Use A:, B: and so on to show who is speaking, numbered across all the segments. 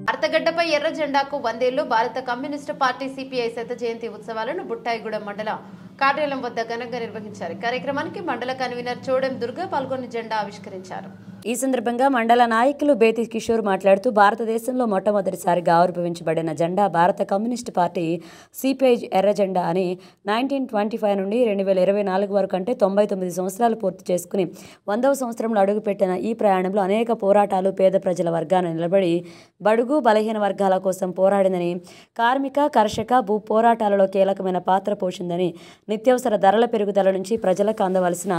A: భారతగడ్డపై ఎర్ర జెండాకు 100 ఏళ్లు భారత కమ్యూనిస్టు పార్టీ సిపిఐ శత జయంతి ఉత్సవాలను బుట్టాయిగూడెం మండల కార్యాలయం వద్ద ఘనంగా నిర్వహించారు. కార్యక్రమానికి మండల కన్వీనర్ చోడెం దుర్గా పాల్గొని జెండా ఆవిష్కరించారు.
B: ఈ సందర్భంగా మండల నాయకులు బేతి కిషోర్ మాట్లాడుతూ భారతదేశంలో మొట్టమొదటిసారిగా ఆవిర్భవించబడిన జెండా భారత కమ్యూనిస్టు పార్టీ సిపిఐ ఎర్ర జెండా అని 1925 నుండి 2024 వరకు అంటే 99 సంవత్సరాలు పూర్తి చేసుకుని 100వ సంవత్సరంలో అడుగుపెట్టిన ఈ ప్రయాణంలో అనేక పోరాటాలు పేద ప్రజల వర్గాన నిలబడి బడుగు బలహీన వర్గాల కోసం పోరాడిందని, కార్మిక కర్షక భూ పోరాటాలలో కీలకమైన పాత్ర పోషిందని, నిత్యావసర ధరల పెరుగుదల నుంచి ప్రజలకు అందవలసిన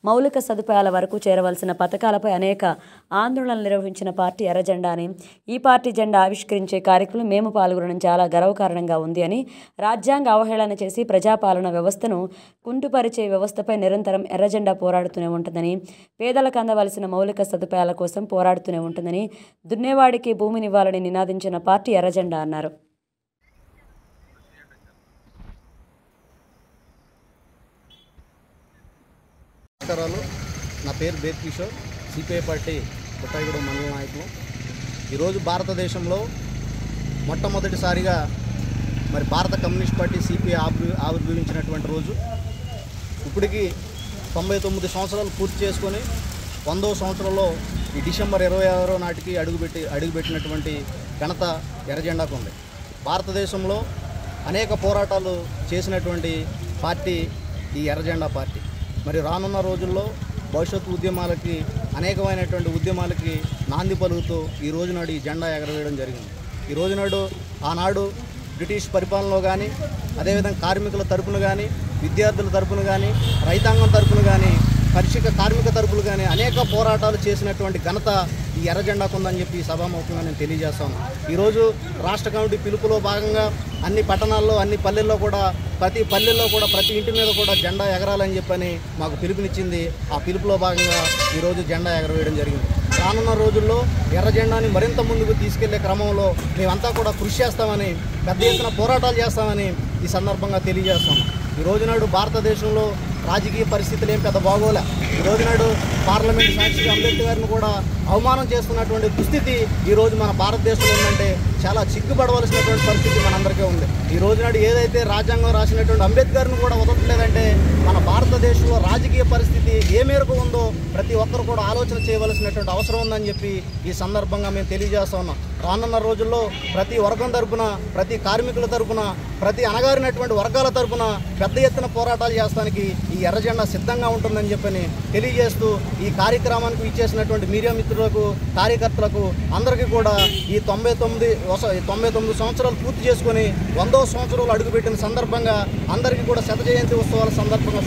B: మౌలిక సదుపాయాల వరకు చేరవలసిన పథకాలపై అనేక ఆందోళనలు నిర్వహించిన పార్టీ ఎర్ర జెండా అని, ఈ పార్టీ జెండా ఆవిష్కరించే కార్యక్రమం మేము పాల్గొనడం చాలా గర్వకారణంగా ఉంది అని, రాజ్యాంగ అవహేళన చేసి ప్రజాపాలన వ్యవస్థను కుంటుపరిచే వ్యవస్థపై నిరంతరం ఎర్ర జెండా పోరాడుతూనే ఉంటుందని, పేదలకు అందవలసిన మౌలిక సదుపాయాల కోసం పోరాడుతూనే ఉంటుందని, దున్నేవాడికి భూమినివ్వాలని నినాదించిన పార్టీ ఎర్ర జెండా అన్నారు.
C: నా పేరు బేతి కిషోర్, సిపిఐ పార్టీ బుట్టాయిగూడెం మండల నాయకులు. ఈరోజు భారతదేశంలో మొట్టమొదటిసారిగా భారత కమ్యూనిస్ట్ పార్టీ సిపిఐ ఆవిర్భవించినటువంటి రోజు. ఇప్పటికి 99 సంవత్సరాలు పూర్తి చేసుకొని 100వ సంవత్సరంలో ఈ డిసెంబర్ 26 నాటికి అడుగుపెట్టినటువంటి ఘనత ఎర్రజెండాకు ఉంది. భారతదేశంలో అనేక పోరాటాలు చేసినటువంటి పార్టీ ఈ ఎర్రజెండా పార్టీ. రానున్న రోజుల్లో భవిష్యత్తు ఉద్యమాలకి అనేకమైనటువంటి ఉద్యమాలకి నాంది పలుకుతూ ఈ రోజునాడు ఈ జెండా ఎగరవేయడం జరిగింది. ఈ రోజునాడు ఆనాడు బ్రిటిష్ పరిపాలనలో కానీ, అదేవిధంగా కార్మికుల తరపున కానీ, విద్యార్థుల తరపున కానీ, రైతాంగం తరపున కానీ, కర్షక కార్మిక తరపులు కానీ అనేక పోరాటాలు చేసినటువంటి ఘనత ఈ ఎర్ర జెండాకు ఉందని చెప్పి సభాముఖంగా నేను తెలియజేస్తాను. ఈరోజు రాష్ట్ర కమిటీ పిలుపులో భాగంగా అన్ని పట్టణాల్లో, అన్ని పల్లెల్లో కూడా ప్రతి ఇంటి మీద కూడా జెండా ఎగరాలని చెప్పని మాకు పిలుపునిచ్చింది. ఆ పిలుపులో భాగంగా ఈరోజు జెండా ఎగరవేయడం జరిగింది. రానున్న రోజుల్లో ఎర్ర జెండాని మరింత ముందుకు తీసుకెళ్లే క్రమంలో మేమంతా కూడా కృషి చేస్తామని, పెద్ద ఎత్తున పోరాటాలు చేస్తామని ఈ సందర్భంగా తెలియజేస్తాం. ఈ రోజునాడు భారతదేశంలో రాజకీయ పరిస్థితులు ఏం పెద్ద బాగోలే. ఈ రోజునాడు పార్లమెంట్ సాక్షిగా అంబేద్కర్ గారిని కూడా అవమానం చేస్తున్నటువంటి దుస్థితి ఈరోజు మన భారతదేశంలో ఉందంటే చాలా సిగ్గుపడవలసినటువంటి పరిస్థితి మనందరికీ ఉంది. ఈ రోజునాడు ఏదైతే రాజ్యాంగం రాసినటువంటి అంబేద్కర్ని కూడా వదలట్లేదంటే మన భారతదేశంలో రాజకీయ పరిస్థితి ఏ మేరకు ఉందో ప్రతి ఒక్కరు కూడా ఆలోచన చేయవలసినటువంటి అవసరం ఉందని చెప్పి ఈ సందర్భంగా మేము తెలియజేస్తా ఉన్నాం. రానున్న రోజుల్లో ప్రతి వర్గం తరపున, ప్రతి కార్మికుల తరపున, ప్రతి అణగారినటువంటి వర్గాల తరపున పెద్ద ఎత్తున పోరాటాలు చేస్తానికి ఈ ఎర్ర జెండా సిద్ధంగా ఉంటుందని చెప్పని తెలియజేస్తూ ఈ కార్యక్రమానికి ఇచ్చేసినటువంటి మీడియా మిత్రులకు, కార్యకర్తలకు అందరికీ కూడా ఈ 99 సంవత్సరాలు పూర్తి చేసుకొని 100వ సంవత్సరాలు అడుగుపెట్టిన సందర్భంగా అందరికీ కూడా శత జయంతి ఉత్సవాల సందర్భంగా